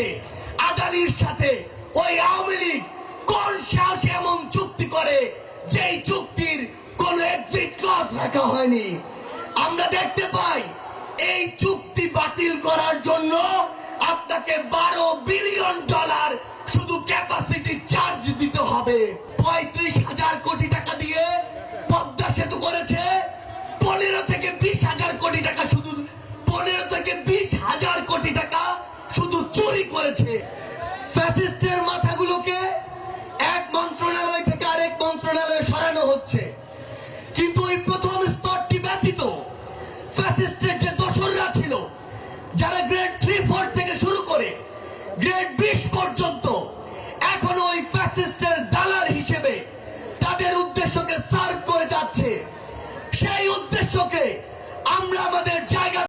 সাথে আদানির সাথে ওই আওয়ামী লীগ কোন সাহসে এমন চুক্তি করে যেই চুক্তির কোন এক্সিট ক্লজ রাখা হয়নি। আমরা দেখতে পাই এই চুক্তি বাতিল করার জন্য আপনাকে $12 বিলিয়ন শুধু ক্যাপাসিটি চার্জ দিতে হবে। 35,000 কোটি টাকা দিয়ে পদ্মা সেতু করেছে, 15 থেকে 20,000 কোটি টাকা শুধু 15 থেকে 20,000 কোটি টাকা শুধু চুরি করেছে। ফ্যাসিস্টের মাথাগুলোকে এক মন্ত্রণালয় থেকে আরেক মন্ত্রণালয়ে সরানো হচ্ছে, কিন্তু ওই প্রথম স্তরটি ব্যতীত ফ্যাসিস্টের যে দোসররা ছিল, যারা গ্রেড 3-4 থেকে শুরু করে গ্রেড 20 পর্যন্ত এখনো ওই ফ্যাসিস্টের দালাল হিসেবে তাদের উদ্দেশ্যকে সার্ভ করে যাচ্ছে। সেই উদ্দেশ্যকে আমরা আমাদের জায়গা